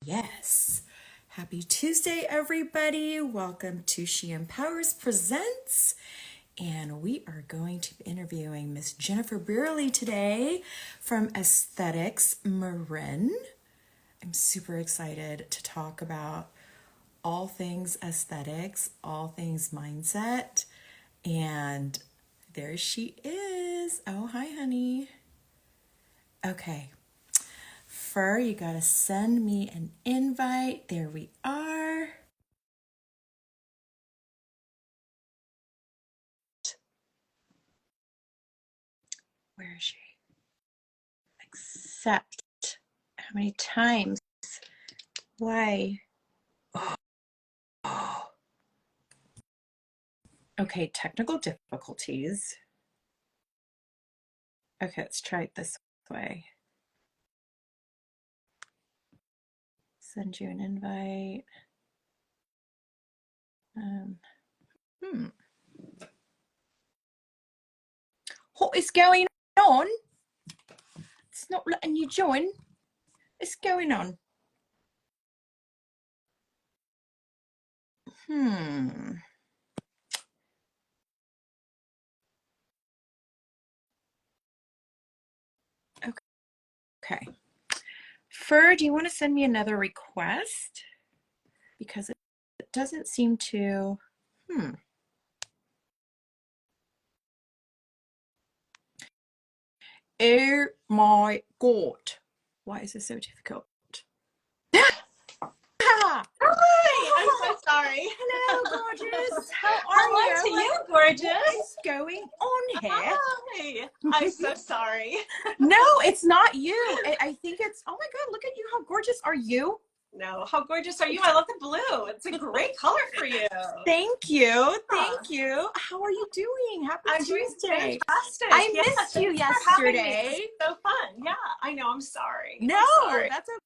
Yes. Happy Tuesday, everybody. Welcome to She Empowers Presents. And we are going to be interviewing Miss Jennifer Brierley today from Aexthetx Marin. I'm super excited to talk about all things aesthetics, all things mindset. And there she is. Oh, hi, honey. Okay. Fur, you gotta send me an invite. There we are. Where is she? Accept. How many times? Why? Oh. Okay, technical difficulties. Okay, let's try it this way. Send you an invite. What is going on? It's not letting you join. What's going on? Okay. Fur, do you want to send me another request? Because it doesn't seem to. Oh my God. Why is this so difficult? Hi, I'm so sorry. Hello, gorgeous. How are Hello you? to you, gorgeous. What is going on here? Hi. I'm so sorry. No, it's not you. I think it's, oh my God, look at you. How gorgeous are you? No, how gorgeous are you? I love the blue. It's a great color for you. Thank you. Thank you. How are you doing? Happy I'm Tuesday. doing fantastic. I missed you yesterday. So fun. Yeah, I know. I'm sorry. No, I'm sorry. that's okay.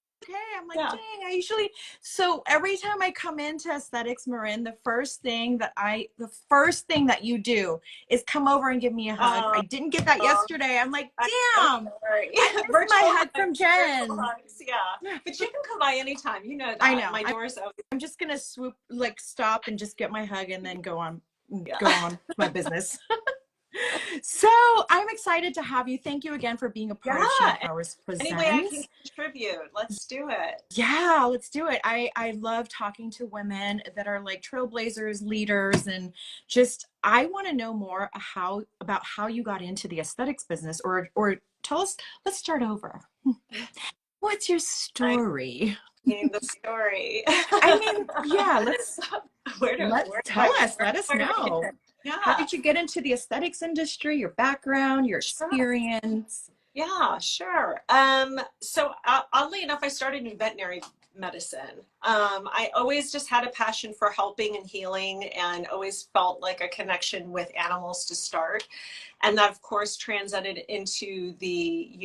I'm like, dang, I usually, so every time I come into Aexthetx Marin, the first thing that you do is come over and give me a hug. I didn't get that yesterday. I'm like, damn, so sorry. I missed my hug from Jen. Yeah, but you can come by anytime. You know that. I know. My door's open. I'm just gonna stop and just get my hug and then go on with my business. So I'm excited to have you. Thank you again for being a part of She Empowers Presents. Any way I can contribute, let's do it. Yeah, let's do it. I love talking to women that are like trailblazers, leaders, and just I want to know more about how you got into the aesthetics business, or tell us. Let's start over. What's your story? The story. I mean, yeah. Let's tell us. Let us know. Yeah. How did you get into the aesthetics industry? Your background, your experience. Yeah, sure. So oddly enough, I started in veterinary medicine. I always just had a passion for helping and healing, and always felt like a connection with animals to start. And that, of course, transcended into the,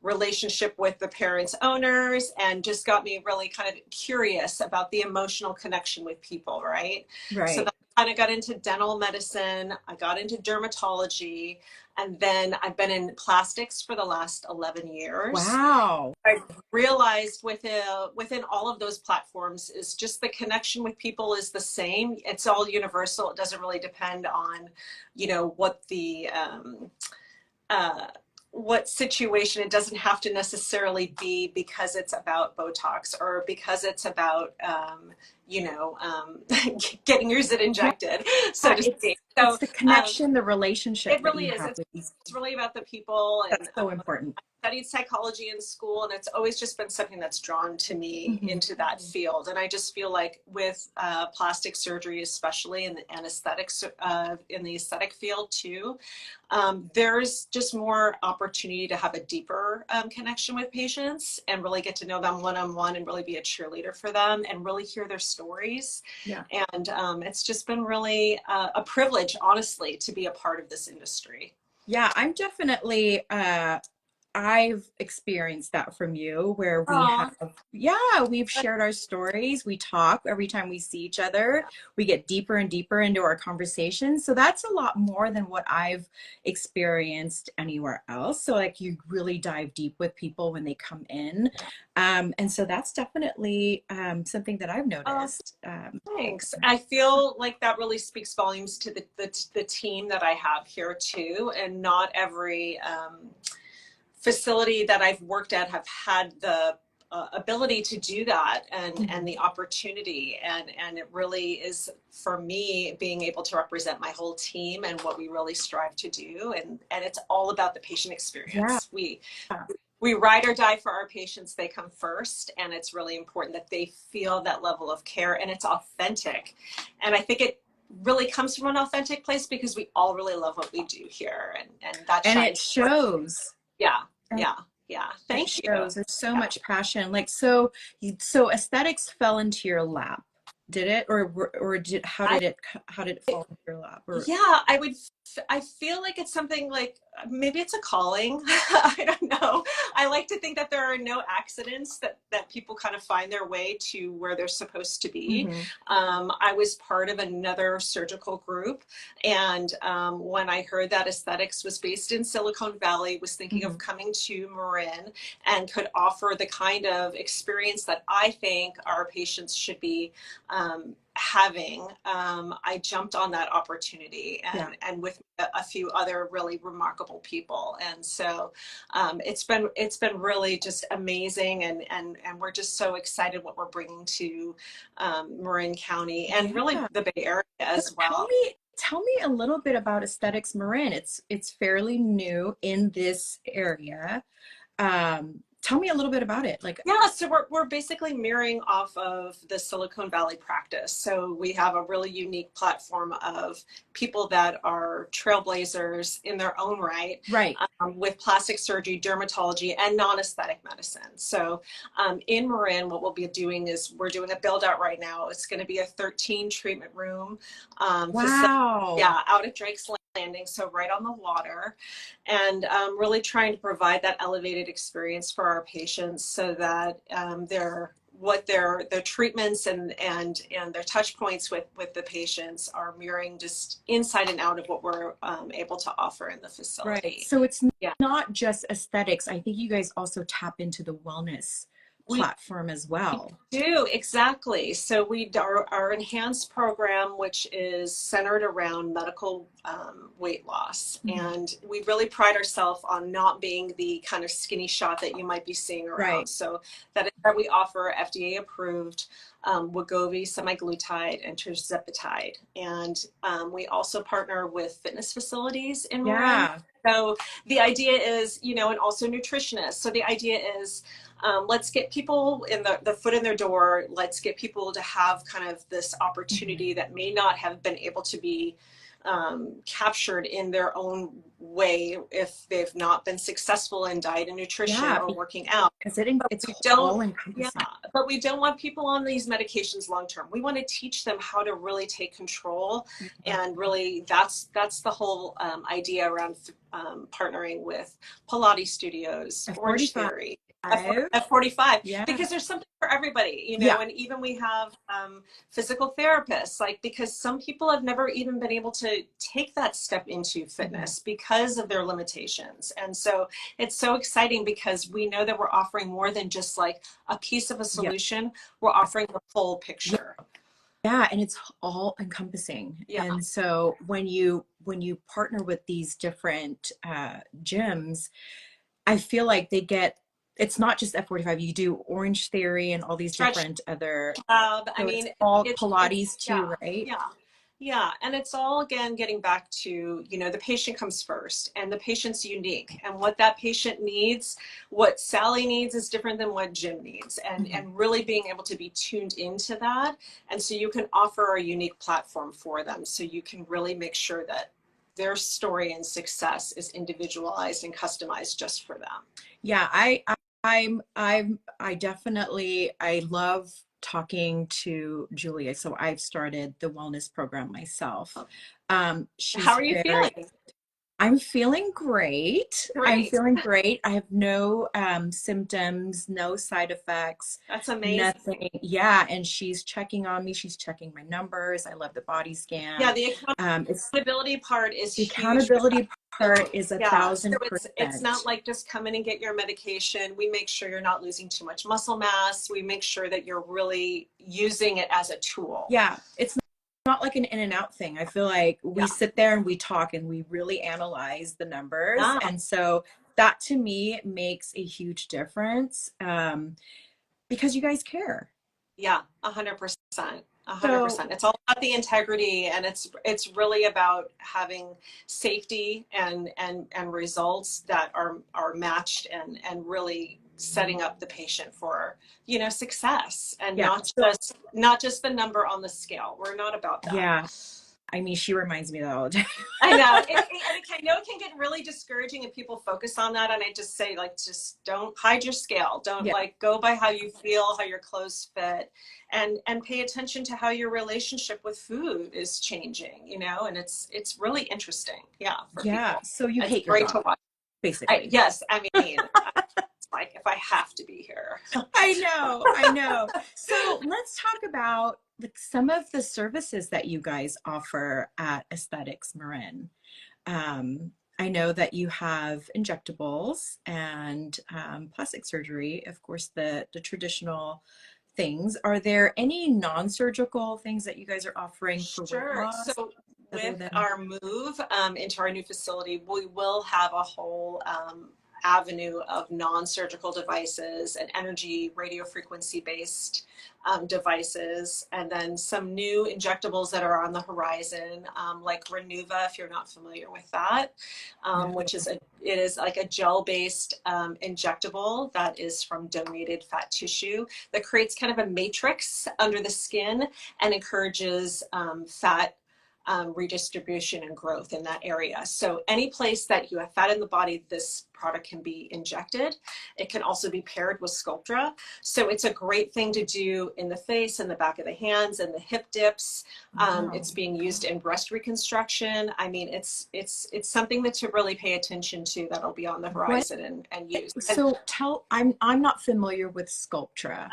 relationship with the parents, owners, and just got me really kind of curious about the emotional connection with people, right? Right. So that kind of got into dental medicine. I got into dermatology. And then I've been in plastics for the last 11 years. Wow. I realized within all of those platforms is just the connection with people is the same. It's all universal. It doesn't really depend on, what the, what situation. It doesn't have to necessarily be because it's about Botox or because it's about, getting your zit injected, so to speak. So it's the connection, the relationship. It really is. It's really about the people. That's so important. I studied psychology in school, and it's always just been something that's drawn to me into that field. And I just feel like with plastic surgery, especially, and aesthetics in the aesthetic field too, there's just more opportunity to have a deeper connection with patients and really get to know them one-on-one and really be a cheerleader for them and really hear their stories. Yeah. And it's just been really a privilege, honestly, to be a part of this industry. Yeah, I'm definitely, I've experienced that from you where we have, Oh, yeah, we've shared our stories. We talk every time we see each other. We get deeper and deeper into our conversations. So that's a lot more than what I've experienced anywhere else. So like you really dive deep with people when they come in. And so that's definitely something that I've oh, noticed. thanks. I feel like that really speaks volumes to the team that I have here too. And not every facility that I've worked at have had the ability to do that and the opportunity and it really is for me being able to represent my whole team and what we really strive to do and it's all about the patient Yeah. experience. We ride or die for our patients. They come first and it's really important that they feel that level of care and it's authentic. And I think it really comes from an authentic place because we all really love what we do here and that And it shines through. shows. Yeah, yeah, yeah. It Thank you. shows. There's so Yeah. much passion. Like so, so aesthetics fell into your lap, did it, or did I how did it fall into your lap? Or Yeah, I feel like it's something like maybe it's a calling. I don't know. I like to think that there are no accidents that people kind of find their way to where they're supposed to be. Mhm. I was part of another surgical group, and when I heard that aesthetics was based in Silicon Valley, was thinking of Mhm. coming to Marin and could offer the kind of experience that I think our patients should be having, I jumped on that opportunity Yeah. and with a few other really remarkable people. And so it's been really just amazing and we're just so excited what we're bringing to Marin County and really Yeah. the Bay Area So as well. tell me a little bit about Aesthetics Marin. It's fairly new in this area. Tell me a little bit about it. Like, Yeah, so we're basically mirroring off of the Silicon Valley practice. So we have a really unique platform of people that are trailblazers in their own right, right. with plastic surgery, dermatology, and non-aesthetic medicine. So in Marin, what we'll be doing is we're doing a build out right now. It's going to be a 13 treatment room facility, Wow. yeah, out at Drake's Landing, so right on the water, and really trying to provide that elevated experience for our patients so that their treatments and their touch points with the patients are mirroring just inside and out of what we're able to offer in the Right. facility. So it's Yeah. not just aesthetics. I think you guys also tap into the wellness We platform as well. do, exactly. So our enhanced program, which is centered around medical weight loss, Mhm. and we really pride ourselves on not being the kind of skinny shot that you might be seeing around. Right. So that is that we offer FDA approved Wegovy, semaglutide, and tirzepatide, and we also partner with fitness facilities in Marin. Yeah. So the idea is, and also nutritionists. So the idea is let's get people in the foot in their door. Let's get people to have kind of this Mhm. opportunity that may not have been able to be captured in their own way if they've not been successful in diet and nutrition Yeah, or working out. because it's We don't, all yeah, encompassing. but we don't want people on these medications long term. We want to teach them how to really take control, Yeah. and really that's the whole idea around partnering with Pilates studios, At Orange 45. Theory, at 45, Yeah. because there's something for everybody, Yeah. and even we have physical therapists, like, because some people have never even been able to take that step into Mhm. fitness because of their limitations. And so it's so exciting because we know that we're offering more than just like a piece of a Yeah. solution. We're offering the full Yeah. picture. Yeah, and it's all encompassing. Yeah. And so when you partner with these different gyms, I feel like they get it's not just F45. You do Orange Theory and all these Stretch different other. I So it's mean, all it's Pilates yeah, too, right? yeah, yeah, and it's all again getting back to the patient comes first, and the patient's unique, and what that patient needs, what Sally needs is different than what Jim needs, and Mhm. and really being able to be tuned into that, and so you can offer a unique platform for them, so you can really make sure that their story and success is individualized and customized just for them. Yeah, I definitely I love talking to Julia. So I've started the wellness program myself. How She's are you very feeling? I'm feeling great. I'm Great. feeling great. I have no symptoms, no side effects, That's amazing. nothing. Yeah, and she's checking on me. She's checking my numbers. I love the body Yeah, scan. the It's accountability part is the huge with that. accountability part So is a yeah, so thousand it's not percent. like just come in and get your medication. We make sure you're not losing too much muscle mass. We make sure that you're really using it as a tool. Yeah, it's not like an in and out thing. I feel like we Yeah. sit there and we talk and we really analyze the numbers. Yeah. And so that to me makes a huge difference because you guys care. Yeah, 100%. A hundred So percent. It's all about the integrity, and it's really about having safety and results that are matched and really setting up the patient for, success, and yeah, not just the number on the scale. We're not about that. yeah. I mean, she reminds me of that all the time. I know. I know it can get really discouraging if people focus on that. And I just say, like, just don't hide your scale. Don't Yeah, like go by how you feel, how your clothes fit, and pay attention to how your relationship with food is changing, and it's really interesting. Yeah, for yeah. people. So you It's hate your great to job, watch. basically. Yes, I mean, it's like if I have to be here. I know, I know. So let's talk about like some of the services that you guys offer at Aesthetics Marin. I know that you have injectables and plastic surgery, of course, the traditional things. Are there any non-surgical things that you guys are offering for weight Sure. loss So other with than? our move into our new facility, we will have a whole avenue of non-surgical devices and energy radio frequency based devices, and then some new injectables that are on the horizon, like Renuva, if you're not familiar with that, No. which is it is like a gel-based injectable that is from donated fat tissue that creates kind of a matrix under the skin and encourages fat redistribution and growth in that area. So any place that you have fat in the body, this product can be injected. It can also be paired with Sculptra. So it's a great thing to do in the face and the back of the hands and the hip dips. Wow. It's being used in breast reconstruction. I mean, it's something that to really pay attention to that'll be on the What, horizon and use. And so I'm not familiar with Sculptra.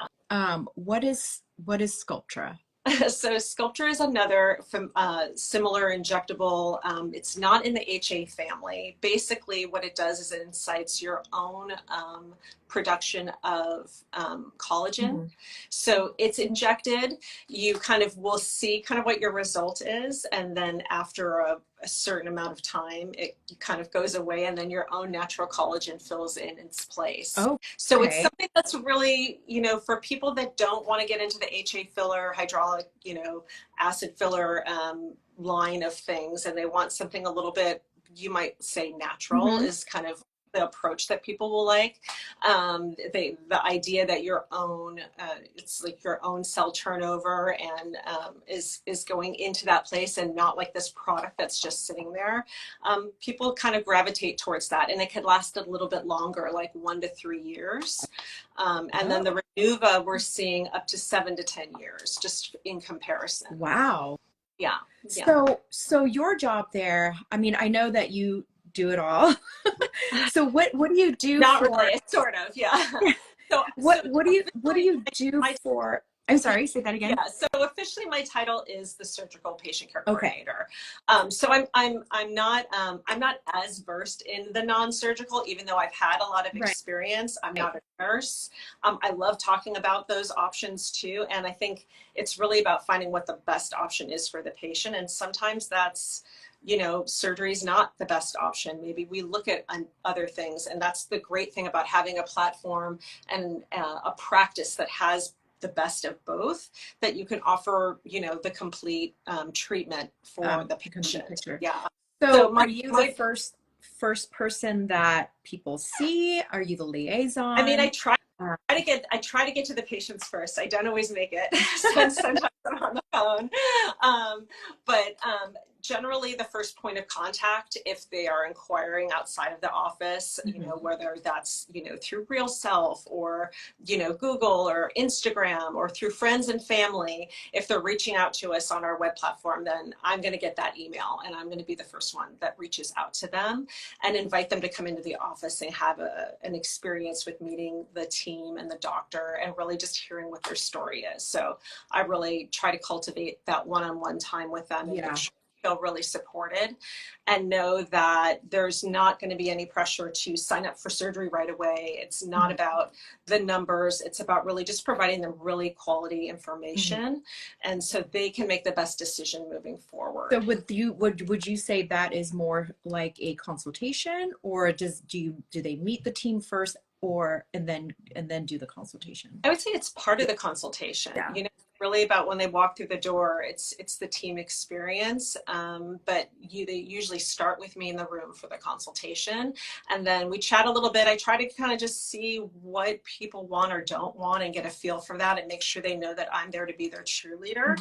What is Sculptra? so Sculptra is another similar injectable. It's not in the HA family. Basically, what it does is it incites your own production of collagen. Mhm. So it's injected. You kind of will see kind of what your result is, and then after a certain amount of time, it kind of goes away, and then your own natural collagen fills in its place. So it's Okay. something that's really, for people that don't want to get into the HA filler, hydraulic, acid filler line of things, and they want something a little bit, you might say natural, Hmm. is kind of the approach that people will like. The idea that your own, it's like your own cell turnover and is going into that place and not like this product that's just sitting there. People kind of gravitate towards that, and it could last a little bit longer, like 1 to 3 years. And then Oh, the Renuva, we're seeing up to 7 to 10 years, just in comparison. wow. Yeah, yeah. So your job there, I mean, I know that you do it all. So what do you do Not for really, sort of, yeah. So officially, what do you do my for, I'm sorry, say that again. yeah. So officially, my title is the surgical patient care Okay. coordinator. So I'm not as versed in the non-surgical, even though I've had a lot of Right. experience. I'm not a nurse. I love talking about those options too, and I think it's really about finding what the best option is for the patient. And sometimes that's, surgery is not the best option. Maybe we look at other things, and that's the great thing about having a platform and a practice that has the best of both, that you can offer, the complete treatment for the The complete patient. picture. Yeah. So So are my, you the my, first person that people see? Are you the I mean, liaison? Uh, I try to get to the patients first. I don't always make it. Sometimes on the phone. But generally the first point of contact, if they are inquiring outside of the office, you know, whether that's, you know, through Real Self or, you know, Google or Instagram or through friends and family, if they're reaching out to us on our web platform, then I'm going to get that email and I'm going to be the first one that reaches out to them and invite them to come into the office and have an experience with meeting the team and the doctor and really just hearing what their story is. So I really try to cultivate that one-on-one time with them and make sure they feel really supported and know that there's not going to be any pressure to sign up for surgery right away. It's not about the numbers. It's about really just providing them really quality information and so they can make the best decision moving forward. So would you say that is more like a consultation, or do they meet the team first and then do the consultation? I would say it's part of the consultation. Yeah. You know, really about when they walk through the door, it's the team experience. But they usually start with me in the room for the consultation, and then we chat a little bit. I try to kind of just see what people want or don't want and get a feel for that, and make sure they know that I'm there to be their cheerleader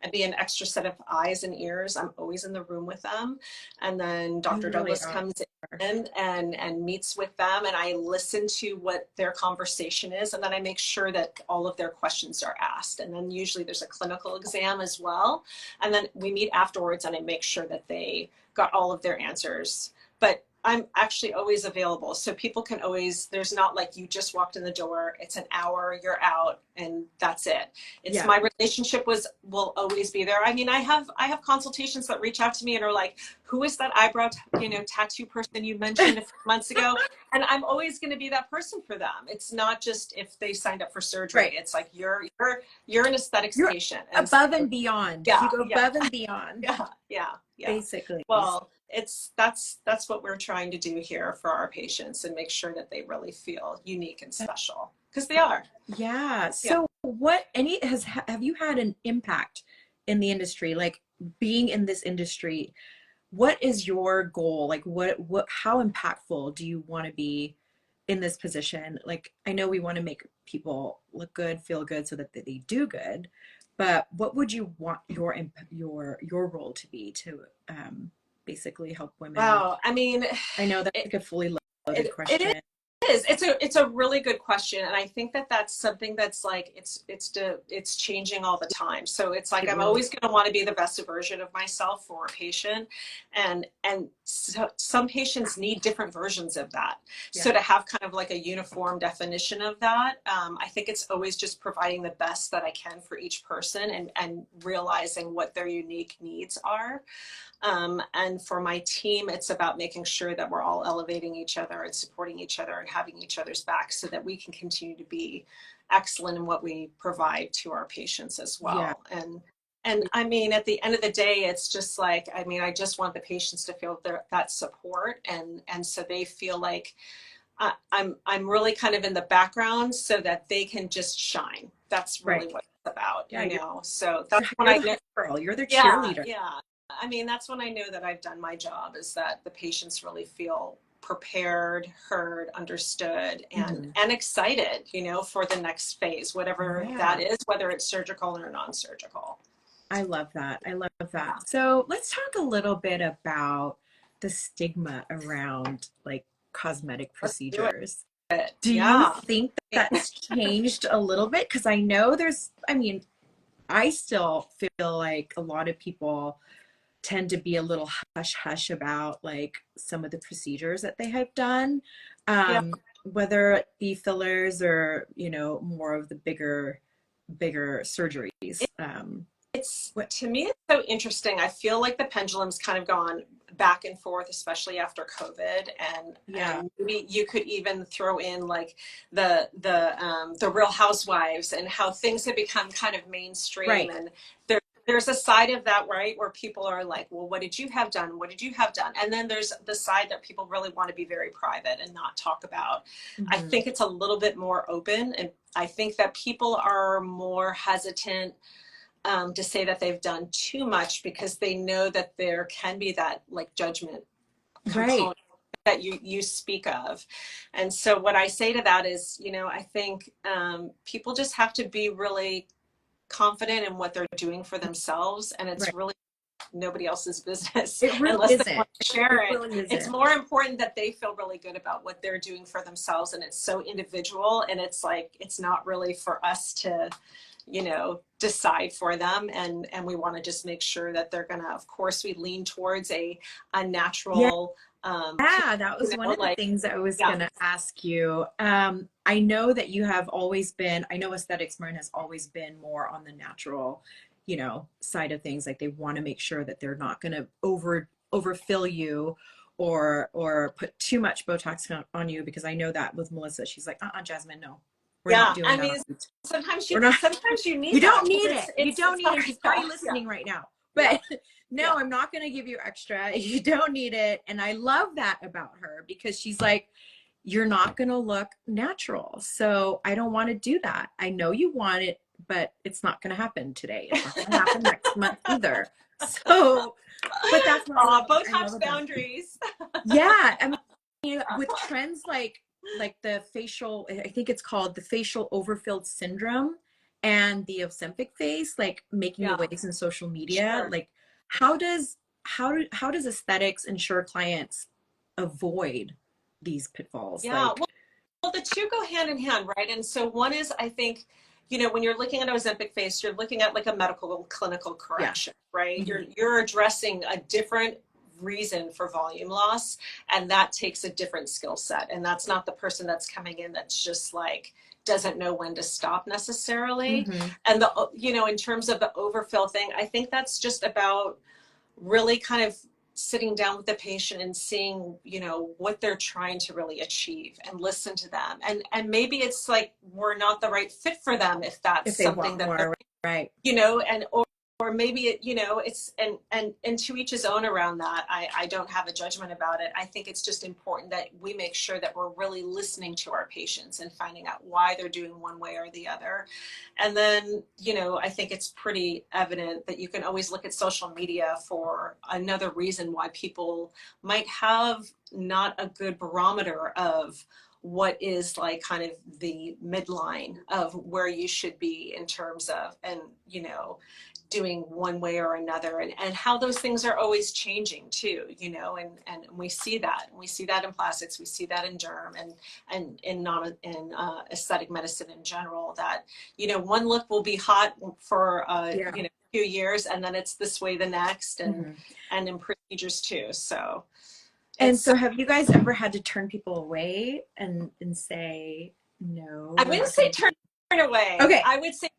and be an extra set of eyes and ears. I'm always in the room with them, and then Dr. Douglas comes in and meets with them, and I listen to what their conversation is, and then I make sure that all of their questions are asked, and then usually there's a clinical exam as well, and then we meet afterwards and I make sure that they got all of their answers. But I'm actually always available, so people can always, there's not like you just walked in the door, it's an hour, you're out, and that's it. It's my relationship will always be there. I mean, I have consultations that reach out to me and are like, who is that eyebrow tattoo person you mentioned a few months ago? And I'm always going to be that person for them. It's not just if they signed up for surgery. It's like you're an aesthetics patient, and above and beyond. You go above and beyond. Yeah. Basically. Well, that's what we're trying to do here for our patients and make sure that they really feel unique and special, because they are. Yeah. So have you had an impact in the industry, like being in this industry? What is your goal? Like how impactful do you want to be in this position? Like, I know we want to make people look good, feel good so that they do good, but what would you want your role to be to basically help women? Wow. I mean, I know that's like a fully loaded question. It is. It's a really good question, and I think that's something that's like it's changing all the time. So it's like I'm always going to want to be the best version of myself for a patient, and so some patients need different versions of that. So to have kind of like a uniform definition of that, I think it's always just providing the best that I can for each person and realizing what their unique needs are. And for my team, it's about making sure that we're all elevating each other and supporting each other and having each other's back so that we can continue to be excellent in what we provide to our patients as well. And I mean, at the end of the day, it's just like, I mean, I just want the patients to feel that support, and so they feel like I'm really kind of in the background so that they can just shine. That's really what it's about, you know. So that's when you're the cheerleader. Yeah. I mean, that's when I know that I've done my job, is that the patients really feel prepared, heard, understood, and excited, you know, for the next phase, whatever that is, whether it's surgical or non-surgical. I love that. I love that. So let's talk a little bit about the stigma around like cosmetic procedures. Do you think that's changed a little bit? Because I know I still feel like a lot of people tend to be a little hush hush about like some of the procedures that they have done, whether it be fillers or, you know, more of the bigger surgeries. To me, it's so interesting. I feel like the pendulum's kind of gone back and forth, especially after COVID, and maybe you could even throw in like the Real Housewives and how things have become kind of mainstream, and there's a side of that, right, where people are like, well, what did you have done? What did you have done? And then there's the side that people really want to be very private and not talk about. I think it's a little bit more open, and I think that people are more hesitant to say that they've done too much, because they know that there can be that like judgment component that you speak of. And so what I say to that is, you know, I think people just have to be really confident in what they're doing for themselves, and it's Right. really nobody else's business It really unless isn't. they want to share it. Really isn't. It's more important that they feel really good about what they're doing for themselves, and it's so individual, and it's like it's not really for us to, you know, decide for them. And we want to just make sure that they're gonna, of course, we lean towards a natural. Yeah, that was one of the things I was gonna ask you. I know that you have always been, I know Aexthetx Marin has always been more on the natural, you know, side of things. Like they want to make sure that they're not gonna overfill you or put too much Botox on you, because I know that with Melissa, she's like, Jasmine, no, we're not doing I that. mean, sometimes you need you don't that. need it. You don't need it. She's probably Yeah. listening right now. But no, I'm not going to give you extra. You don't need it. And I love that about her, because she's like, you're not going to look natural. So I don't want to do that. I know you want it, but it's not going to happen today. It's not going to happen next month either. So, but that's not Botox boundaries. Yeah. I mean, with trends like the facial, I think it's called the facial overfilled syndrome, and the Ozempic face, like making the waves in social media. Sure. Like how does aesthetics ensure clients avoid these pitfalls? Yeah, well, the two go hand in hand, right? And so one is, I think, you know, when you're looking at Ozempic face, you're looking at like a medical clinical correction, right? Mm-hmm. You're addressing a different reason for volume loss, and that takes a different skill set. And that's not the person that's coming in that's just like doesn't know when to stop necessarily. Mm-hmm. And the, you know, in terms of the overfill thing, I think that's just about really kind of sitting down with the patient and seeing, you know, what they're trying to really achieve, and listen to them. And maybe it's like we're not the right fit for them if that's something that they're, right, you know, and or maybe it, you know, it's and to each his own around that. I don't have a judgment about it. I think it's just important that we make sure that we're really listening to our patients and finding out why they're doing one way or the other. And then, you know, I think it's pretty evident that you can always look at social media for another reason why people might have not a good barometer of what is like kind of the midline of where you should be in terms of, and, you know, doing one way or another, and how those things are always changing too, you know, and we see that in plastics, we see that in derm, and in aesthetic medicine in general, that, you know, one look will be hot for you know, a few years, and then it's this way the next, and and in procedures too. So so have you guys ever had to turn people away and say no? I wouldn't say turn away. Okay. I would say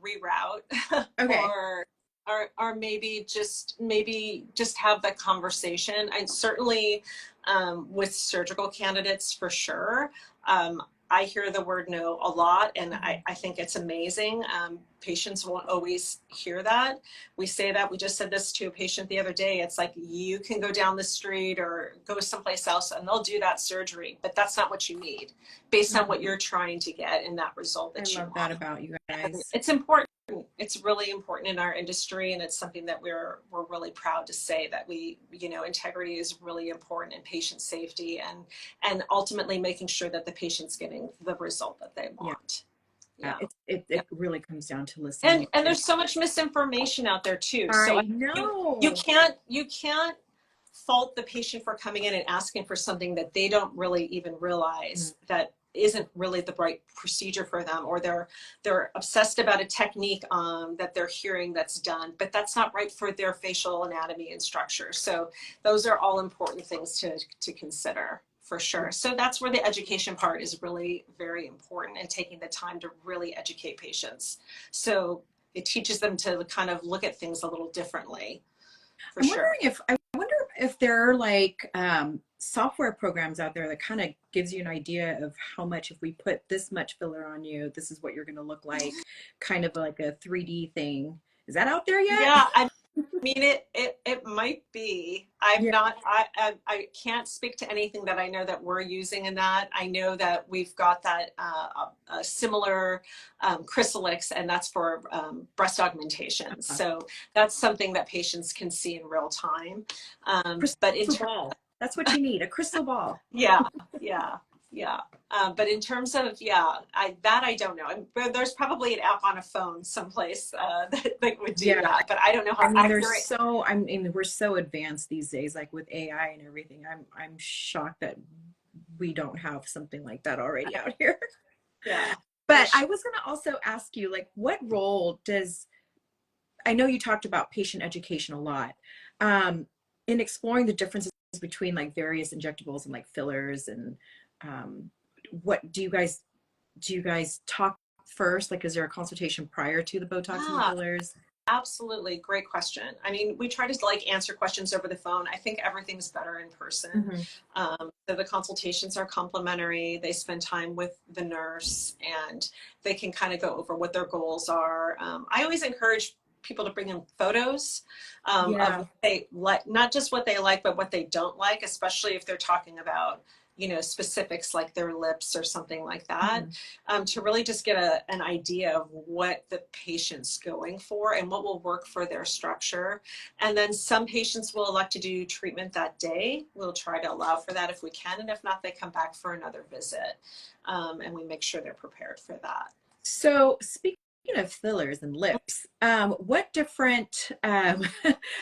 reroute. Okay. or maybe just have the conversation. And certainly with surgical candidates, for sure. I hear the word no a lot, and I think it's amazing. Patients won't always hear that. We say that. We just said this to a patient the other day. It's like, you can go down the street or go someplace else and they'll do that surgery, but that's not what you need based on what you're trying to get in that result that you want. I love that about you guys. And it's important. It's really important in our industry, and it's something that we're really proud to say, that we, you know, integrity is really important in patient safety, and ultimately making sure that the patient's getting the result that they want. It really comes down to listening. And there's so much misinformation out there too. So you can't fault the patient for coming in and asking for something that they don't really even realize that isn't really the right procedure for them, or they're obsessed about a technique that they're hearing that's done, but that's not right for their facial anatomy and structure. So those are all important things to consider, for sure. So that's where the education part is really very important, and taking the time to really educate patients. So it teaches them to kind of look at things a little differently. I wonder if there are like software programs out there that kind of gives you an idea of how much, if we put this much filler on you, this is what you're going to look like, kind of like a 3D thing. Is that out there yet? Yeah, I mean, it might be. I can't speak to anything that I know that we're using in that. I know that we've got that a similar Aexthetx, and that's for breast augmentation. So that's something that patients can see in real time. But that's what you need, a crystal ball. Yeah. Yeah. But in terms of, I don't know. There's probably an app on a phone someplace that would do Yeah. that, but I don't know I how mean, accurate. we're so advanced these days, like with AI and everything. I'm shocked that we don't have something like that already out here. Yeah, for But I sure. was going to also ask you, like, what role does, I know you talked about patient education a lot, in exploring the differences between like various injectables and like fillers and um, what do you guys talk first? Like, is there a consultation prior to the Botox and the Yeah, fillers? absolutely. Great question. I mean, we try to like answer questions over the phone. I think everything's better in person. Hmm. So the consultations are complimentary. They spend time with the nurse and they can kind of go over what their goals are. I always encourage people to bring in photos of Yeah. what they like, not just what they like, but what they don't like, especially if they're talking about, specifics like their lips or something like that, Hmm. to really just get an idea of what the patient's going for and what will work for their structure. And then some patients will elect to do treatment that day. We'll try to allow for that if we can. And if not, they come back for another visit. And we make sure they're prepared for that. So speaking of fillers and lips, what different,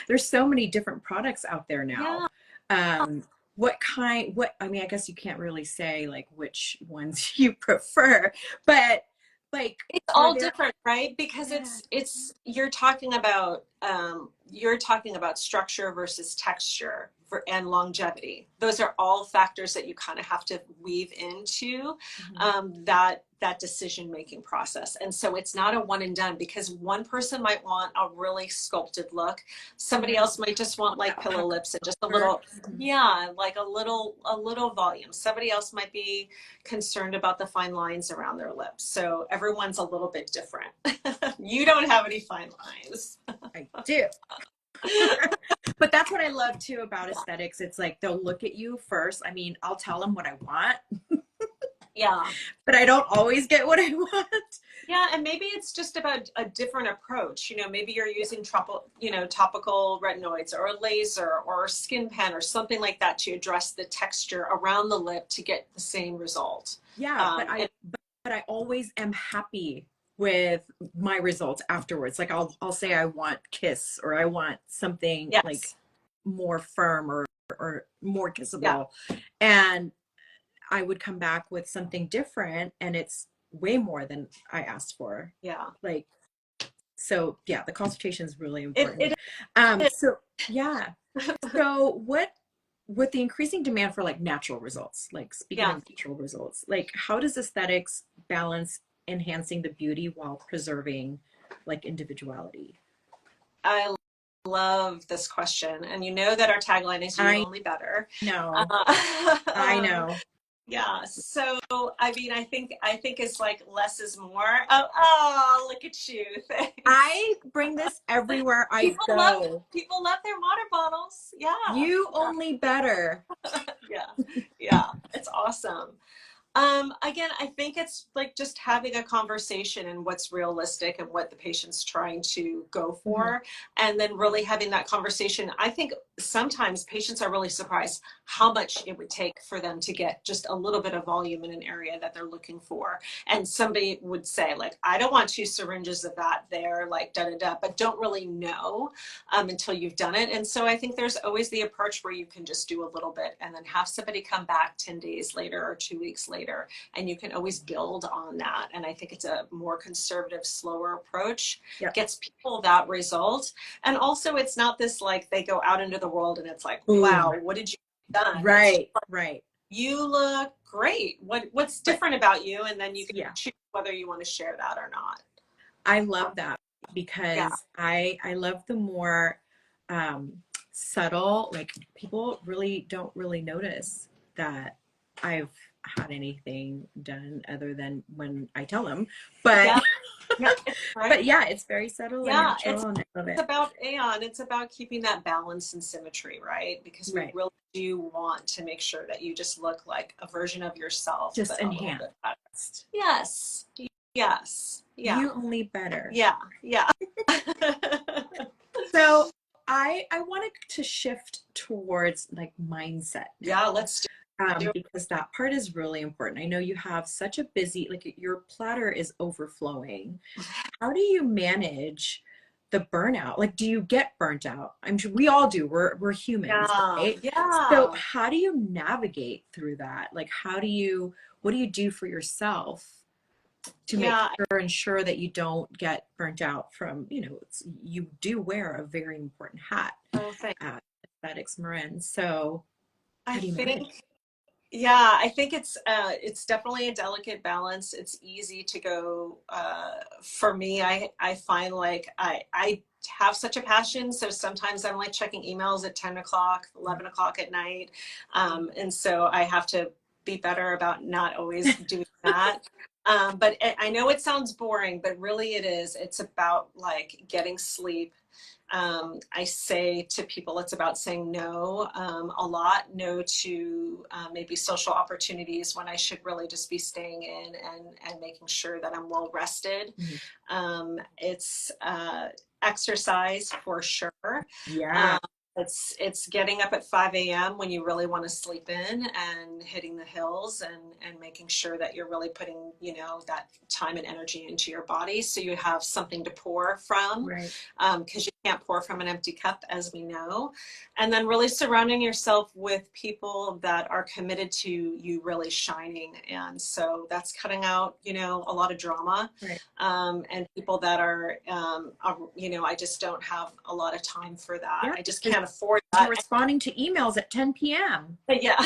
there's so many different products out there now. Yeah, Um, I mean, I guess you can't really say like which ones you prefer, but like, it's are all there, different, right? Because yeah, it's you're talking about structure versus texture and longevity. Those are all factors that you kind of have to weave into mhm, that decision making process. And so it's not a one and done because one person might want a really sculpted look, somebody yeah, else might just want like that pillow pucker lips and just a work. little, Mhm. yeah, like a little volume. Somebody else might be concerned about the fine lines around their lips. So everyone's a little bit different. You don't have any fine lines. I do. But that's what I love too about aesthetics. It's like they'll look at you first. I mean, I'll tell them what I want, Yeah. but I don't always get what I want. Yeah, and maybe it's just about a different approach. Maybe you're using topical retinoids or a laser or a skin pen or something like that to address the texture around the lip to get the same result. Yeah, Um, and but I always am happy with my results afterwards. Like I'll say I want kiss or I want something like yes, more firm or more yeah, kissable. And I would come back with something different and it's way more than I asked for. yeah. Like so yeah, the consultation is really important. It So yeah. So what with the increasing demand for like natural results, like speaking yeah. of natural results, like how does aesthetics balance enhancing the beauty while preserving like individuality? I love this question, and you know that our tagline is "You I only better." know, Uh, I um, know. Yeah. So, I mean, I think it's like less is more. Oh, look at you. Thanks. I bring this everywhere I People love go. people love their water bottles. Yeah. You only better. Yeah. Yeah. It's awesome. Again, I think it's like just having a conversation and what's realistic and what the patient's trying to go Mhm. for, and then really having that conversation. I think sometimes patients are really surprised how much it would take for them to get just a little bit of volume in an area that they're looking for. And somebody would say, like, I don't want 2 syringes of that there, like da da da, but don't really know until you've done it. And so I think there's always the approach where you can just do a little bit and then have somebody come back 10 days later or 2 weeks later, and you can always build on that. And I think it's a more conservative, slower approach, Yep. gets people that result. And also it's not this like they go out into the world and it's like, Boom. wow, what did you done? It's just Right, like, right. you look great. What's But different about you? And then you can yeah, choose whether you want to share that or not. I Um, love that yeah. because I love the more um, subtle, like people really don't really notice that I've had anything done other than when I tell them. But Yeah. Yeah. It's but great. yeah, it's very subtle and Yeah. It's natural and I love it. about Aeon. It's about keeping that balance and symmetry, right? Because we Right. really do want to make sure that you just look like a version of yourself, Just but a little bit better. enhanced. Yes. Yes. Yeah. You only better. Yeah. Yeah. So I wanted to shift towards like mindset Yeah. now. Let's do. because that part is really important. I know you have such a busy, like your platter is overflowing. How do you manage the burnout? Like, do you get burnt out? I'm sure we all do. We're humans, Yeah, right? So yeah. how do you navigate through that? Like, what do you do for yourself to make Yeah. sure ensure that you don't get burnt out from, you do wear a very important hat Oh, thank at Aesthetics Marin. So I how do you manage? think, yeah, I think it's definitely a delicate balance. It's easy to go, for me, I find like I have such a passion. So sometimes I'm like checking emails at 10 o'clock, 11 o'clock at night. And so I have to be better about not always doing that. But I know it sounds boring, but really it is. It's about like getting sleep. I say to people, it's about saying no a lot, no to maybe social opportunities when I should really just be staying in and making sure that I'm well rested. It's exercise for sure. Yeah. Um, it's getting up at 5 a.m. when you really want to sleep in and hitting the hills and making sure that you're really putting, that time and energy into your body so you have something to pour from, Right. because you can't pour from an empty cup, as we know. And then really surrounding yourself with people that are committed to you really shining. And so that's cutting out, a lot of drama, Right. and people that are, I just don't have a lot of time for that. Yeah. I just can't afford that. Responding to emails at 10 p.m. But yeah,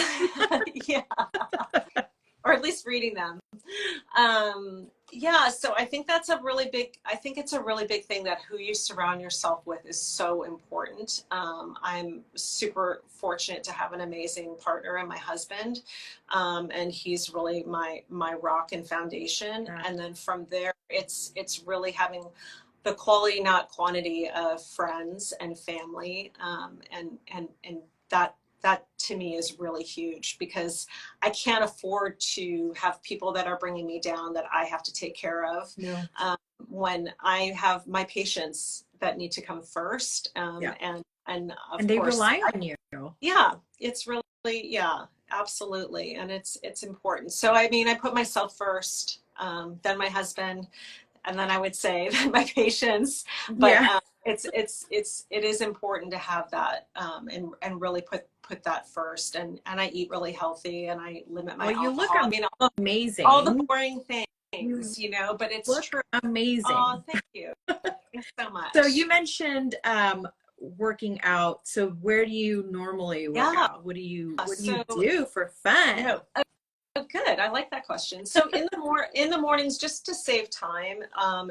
yeah, or at least reading them. Yeah, so I think it's a really big thing that who you surround yourself with is so important. I'm super fortunate to have an amazing partner in my husband. And he's really my rock and foundation. Yeah. And then from there, it's really having the quality, not quantity, of friends and family. And that to me is really huge because I can't afford to have people that are bringing me down that I have to take care of. No. When I have my patients that need to come first. Yeah. And of And they course, rely on you. yeah, it's really, yeah, absolutely. And it's important. So, I mean, I put myself first, then my husband, and then I would say my patients, but Yeah. it is important to have that, and really put that first. And I eat really healthy and I limit my Well, you look alcohol. I mean, amazing. all the boring You things, but it's look true. amazing. Oh, thank you. Thanks so much. So you mentioned working out. So where do you normally work Yeah. out? What do you So, do for fun? no. Oh, good. I like that question. So in the mornings, just to save time,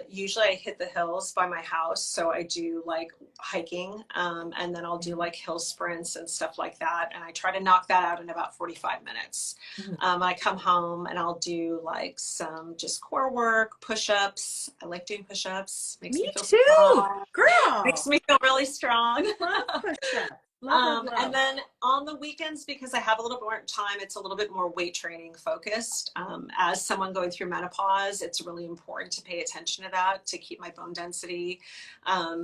usually I hit the hills by my house. So I do like hiking, and then I'll do like hill sprints and stuff like that. And I try to knock that out in about 45 minutes. I come home and I'll do like some just core work, push-ups. I like doing push-ups. Makes me feel too, strong. girl. Makes me feel really strong. Love push-ups. Love. And then on the weekends, because I have a little more time, it's a little bit more weight training focused. As someone going through menopause, it's really important to pay attention to that, to keep my bone density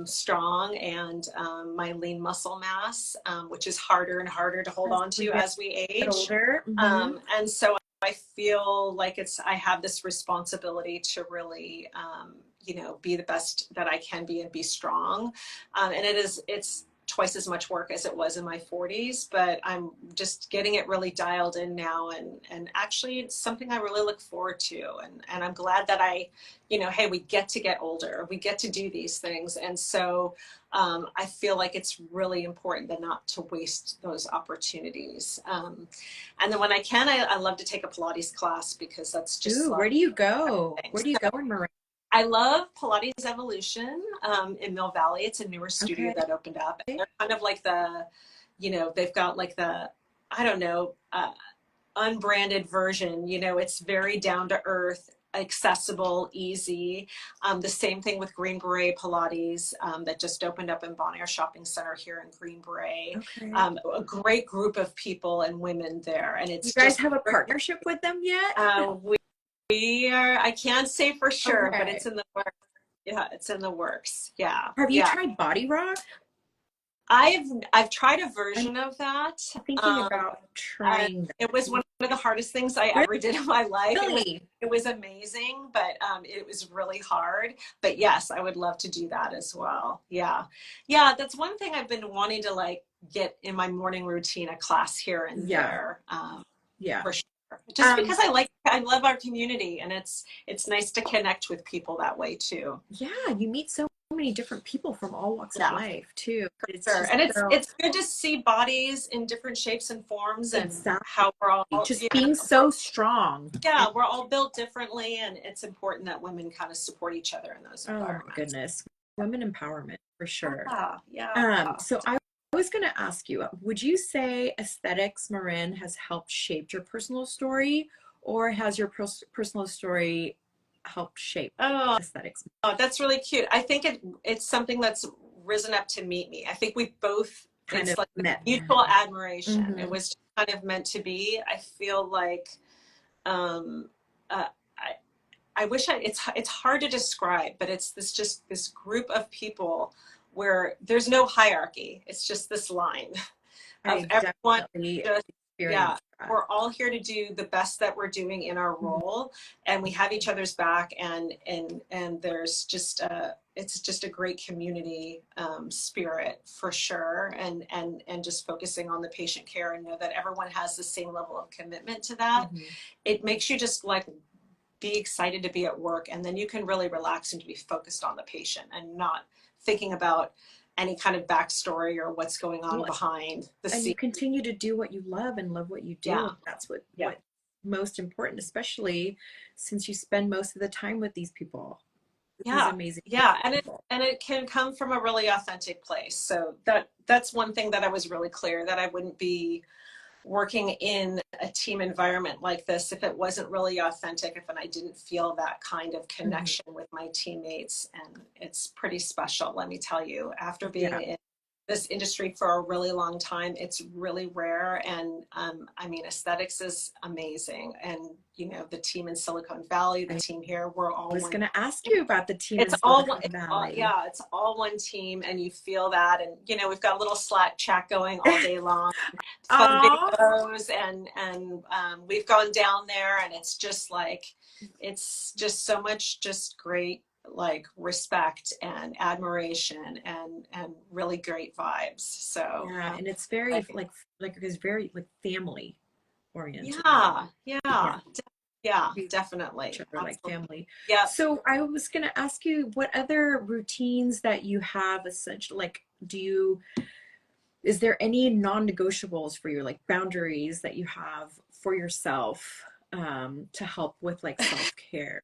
strong and my lean muscle mass, which is harder and harder to hold on to as we age. Older. And so I feel like I have this responsibility to really, be the best that I can be and be strong. And it's twice as much work as it was in my 40s, but I'm just getting it really dialed in now. And actually it's something I really look forward to. And I'm glad that hey, we get to get older, we get to do these things. And so I feel like it's really important not to waste those opportunities. And then when I can, I love to take a Pilates class because that's just where do you go? Where do you go in Marin? I love Pilates Evolution in Mill Valley. It's a newer studio that opened up. And they're kind of like they've got like the, I don't know, unbranded version. It's very down to earth, accessible, easy. The same thing with Green Beret Pilates that just opened up in Bon Air Shopping Center here in Green Beret. Okay. A great group of people and women there. And it's you guys have a partnership with them yet? We are, I can't say for sure, but it's in the works. Yeah, it's in the works. Yeah. Have you tried Body Rock? I've tried a version of that. Thinking about trying that. It was one of the hardest things I ever did in my life. Really? It was amazing, but it was really hard. But yes, I would love to do that as well. Yeah. Yeah, that's one thing I've been wanting to like get in my morning routine, a class here and there. Yeah. For sure. Just because I love our community, and it's nice to connect with people that way too. Yeah, you meet so many different people from all walks of life too. It's sure. And it's good to see bodies in different shapes and forms, and how we're all just being so strong. Yeah, we're all built differently, and it's important that women kind of support each other in those environments. Oh my goodness, women empowerment for sure. Yeah. So I was going to ask you, would you say Aexthetx Marin has helped shape your personal story, or has your personal story helped shape Aexthetx? Oh, that's really cute. I think it's something that's risen up to meet me. I think we both kind of like met. Mutual admiration. It was kind of meant to be. I feel like I wish it's hard to describe, but it's this group of people where there's no hierarchy. It's just this line of everyone. We're all here to do the best that we're doing in our role, and we have each other's back, and there's just it's just a great community spirit for sure, and just focusing on the patient care, and know that everyone has the same level of commitment to that. It makes you just like be excited to be at work, and then you can really relax and to be focused on the patient and not thinking about any kind of backstory or what's going on behind the scene. And you continue to do what you love and love what you do. Yeah. That's what's most important, especially since you spend most of the time with these people. These amazing people. And it can come from a really authentic place. So that's one thing that I was really clear, that I wouldn't be working in a team environment like this if it wasn't really authentic, if I didn't feel that kind of connection with my teammates. And it's pretty special, let me tell you. After being in this industry for a really long time, it's really rare. And I mean, aesthetics is amazing. And you know, the team in Silicon Valley, the team here, we're all. I was going to ask you about the team. It's all one. It's all one team, and you feel that. And you know, we've got a little Slack chat going all day long, fun videos, and we've gone down there, and it's just like, it's just so much, just great, like respect and admiration and really great vibes. So and it's very like it's very like family oriented. Yeah, definitely. Like family. Yeah. So I was going to ask you, what other routines that you have, essentially, like, is there any non-negotiables for you, like boundaries that you have for yourself to help with like self-care?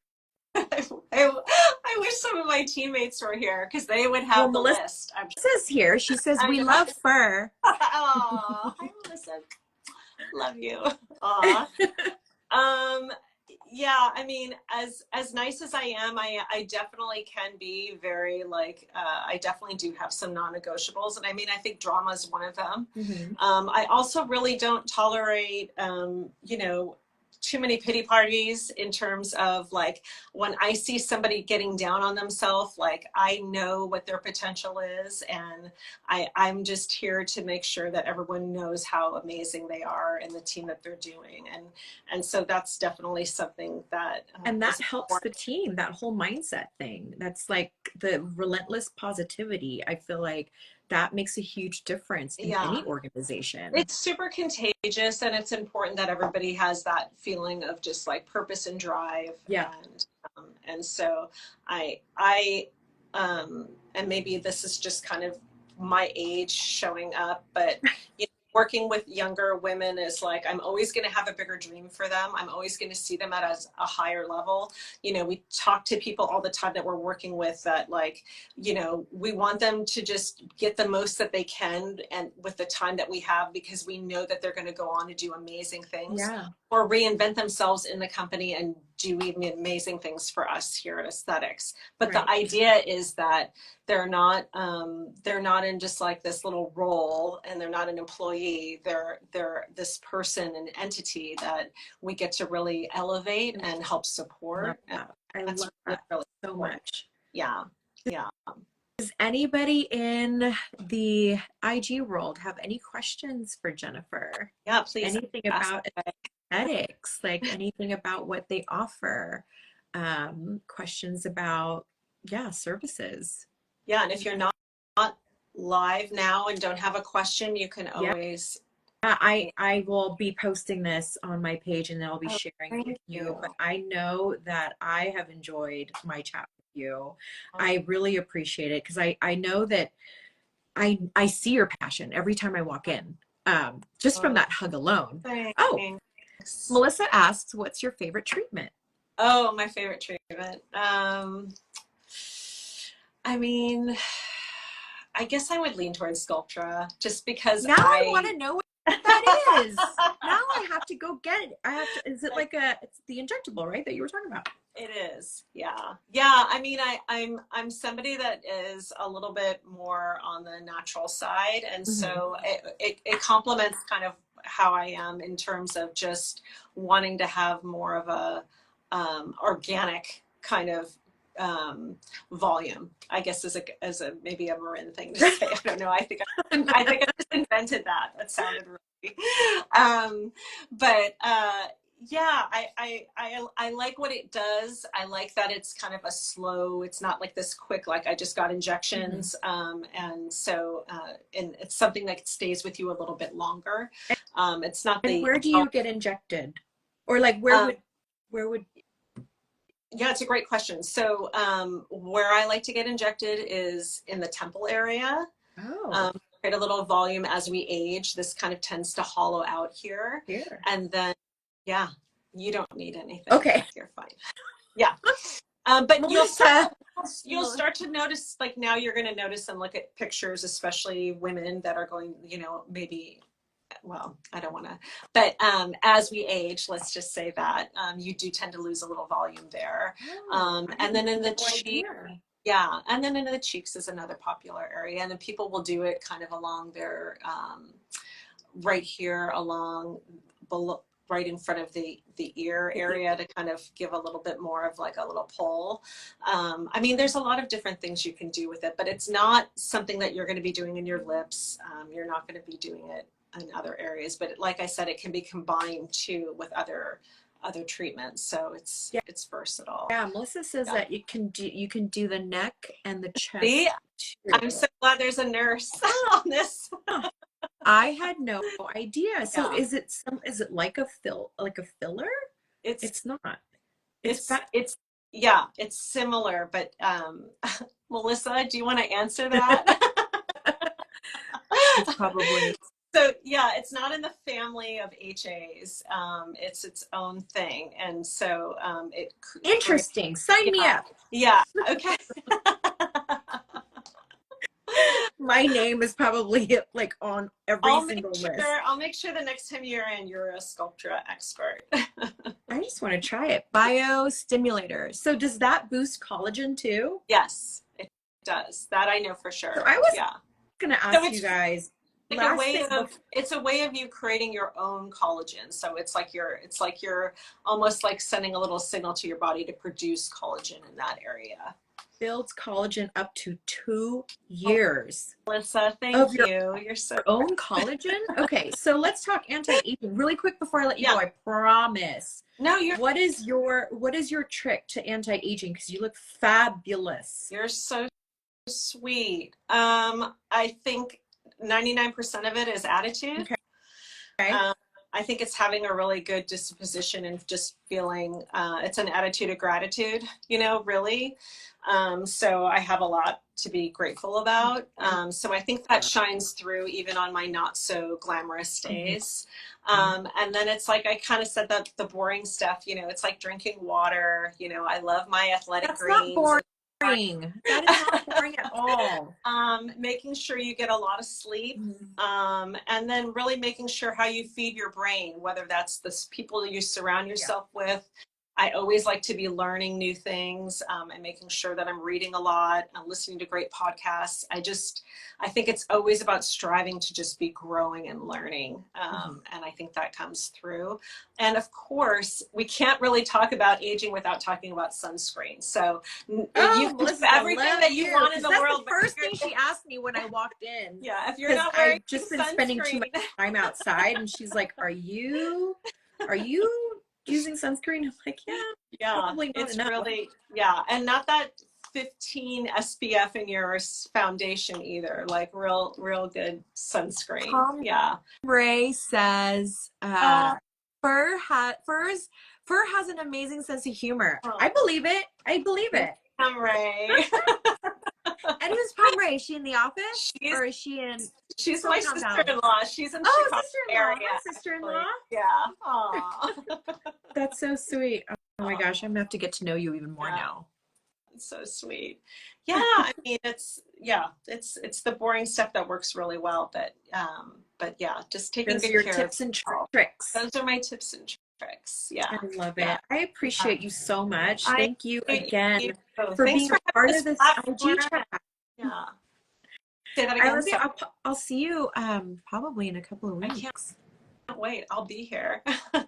I wish some of my teammates were here, because they would have the list. Melissa's here. She says, we love fur. Oh, hi, Melissa. Love you. Aw. Yeah, I mean, as nice as I am, I definitely can be very like, I definitely do have some non-negotiables. And I mean, I think drama is one of them. I also really don't tolerate, you know, too many pity parties, in terms of like, when I see somebody getting down on themselves, like I know what their potential is, and I'm just here to make sure that everyone knows how amazing they are in the team that they're doing. And so that's definitely something that and that helps the team, that whole mindset thing. That's like the relentless positivity. I feel like that makes a huge difference in any organization. It's super contagious, and it's important that everybody has that feeling of just like purpose and drive. And so I and maybe this is just kind of my age showing up, but you know, working with younger women is like, I'm always going to have a bigger dream for them. I'm always going to see them at a higher level. You know, we talk to people all the time that we're working with that, like, you know, we want them to just get the most that they can, and with the time that we have, because we know that they're going to go on to do amazing things or reinvent themselves in the company and do even amazing things for us here at Aesthetics. But the idea is that they're not in just like this little role, and they're not an employee. They're this person, an entity that we get to really elevate and help support. I love that so much. Yeah. Does anybody in the IG world have any questions for Jennifer? Yeah, please Anything ask. about aesthetics, like anything about what they offer, questions about, yeah, services. Yeah, and if you're not live now and don't have a question, you can Yeah, always. I will be posting this on my page and then I'll be Oh, sharing it thank with you. you. But I know that I have enjoyed my chat with you. Oh, I really appreciate it because I know that I see your passion every time I walk in, just from that hug alone. Oh, thanks. Melissa asks, what's your favorite treatment? Oh, my favorite treatment. I mean, I guess I would lean towards Sculptra just because Now I want to know what that is. Now I have to go get it. I have to, is it like it's the injectable, right? That you were talking about. It is, yeah, yeah. I mean, I'm somebody that is a little bit more on the natural side, and so it complements kind of how I am in terms of just wanting to have more of a organic kind of volume. I guess as a maybe a Marin thing to say. I don't know. I think I just invented that. That sounded really. But yeah, I like what it does. I like that it's kind of a slow, it's not like this quick, like I just got injections. And so, and it's something that stays with you a little bit longer. It's not And where do you get injected? Or like where would yeah, it's a great question. So where I like to get injected is in the temple area. Create a little volume as we age. This kind of tends to hollow out here. And then, yeah, you don't need anything. Okay. You're fine. Yeah. But Melissa, you'll start to notice, like now you're going to notice and look at pictures, especially women that are going, you know, maybe, well, I don't want to, but as we age, let's just say that you do tend to lose a little volume there. And then in the cheek, yeah, and then in the cheeks is another popular area, and then people will do it kind of along their right here along below, right in front of the ear area to kind of give a little bit more of like a little pull. I mean, there's a lot of different things you can do with it, but it's not something that you're going to be doing in your lips. You're not going to be doing it in other areas, but like I said, it can be combined too with other treatments, so it's versatile. Yeah, Melissa says that you can do the neck and the chest. See, I'm so glad there's a nurse on this. I had no idea. So is it like a filler? It's not. It's similar, but Melissa, do you want to answer that? It's probably. So yeah, it's not in the family of HAs. It's its own thing, and so Interesting. Sign me up. Yeah. Okay. My name is probably like on every single list. I'll make sure the next time you're in, you're a Sculptra expert. I just want to try it. Biostimulator. So does that boost collagen too? Yes, it does. That I know for sure. So I was going to ask you guys. It's a way of you creating your own collagen. So it's like you're almost like sending a little signal to your body to produce collagen in that area. Builds collagen up to 2 years. Melissa, thank you. You're so own collagen. Okay, so let's talk anti-aging really quick before I let you go. I promise. No, what is your trick to anti-aging? Because you look fabulous. You're so sweet. I think 99% of it is attitude. Okay. I think it's having a really good disposition and just feeling, it's an attitude of gratitude, you know, really. So I have a lot to be grateful about. So I think that shines through even on my not so glamorous days. And then it's like, I kind of said that the boring stuff, you know, it's like drinking water, you know, I love my athletic greens. Not boring. That is not boring at all. Making sure you get a lot of sleep, and then really making sure how you feed your brain, whether that's the people you surround yourself with, I always like to be learning new things and making sure that I'm reading a lot and listening to great podcasts. I think it's always about striving to just be growing and learning. And I think that comes through. And of course, we can't really talk about aging without talking about sunscreen. So you can do everything that you want in the world. That's the first thing she asked me when I walked in. Yeah, if you're not wearing I've just been spending too much time outside, and she's like, "Are you using sunscreen?" I'm like, yeah, probably not it's enough. really, and not that 15 SPF in your foundation either, like real good sunscreen. Ray says, Fur has an amazing sense of humor. I believe it. Ray. And who's Pom Ray? Is she in the office? Or is she in She's Silicon my sister-in-law. She's in Valley? Chicago area. My sister-in-law? Yeah. Aww. That's so sweet. Oh my gosh, I'm gonna have to get to know you even more now. It's so sweet. Yeah, I mean it's the boring stuff that works really well, but yeah, just taking good care of tips and tricks. Those are my tips and tricks. Yeah. I love it. I appreciate you so much. Thank you again for being a part of this IG chat. Yeah. Say that again. I'll see you probably in a couple of weeks. I can't wait. I'll be here.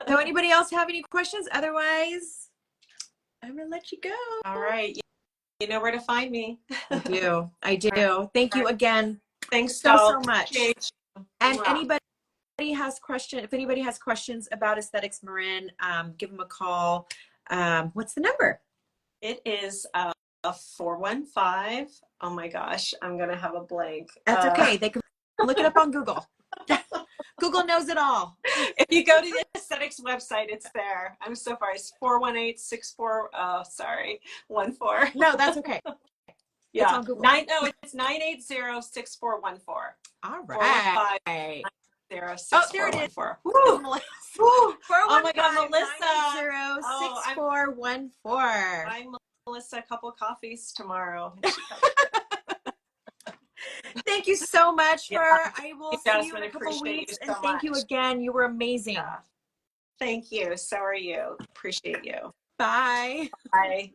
So anybody else have any questions? Otherwise, I'm gonna let you go. All right. You know where to find me. I do. Thank you again. Thanks so much. And wow. if anybody has questions about Aexthetx Marin, give them a call. What's the number? It is a 415. Oh my gosh, I'm gonna have a blank. That's okay. They can look it up on Google. Google knows it all. If you go to the Aexthetx website, it's there. I'm so sorry. It's 418-64. Oh, sorry, 14. No, that's okay. Yeah. It's on Google. It's 980-6414. All right. 415-980-6414. Oh, there it is. Oh my God, Melissa. 980-6414. I'm Melissa. A couple of coffees tomorrow. Thank you so much, Fur. I will see you in a couple of weeks. And thank you again. You were amazing. Yeah. Thank you. So are you. Appreciate you. Bye. Bye.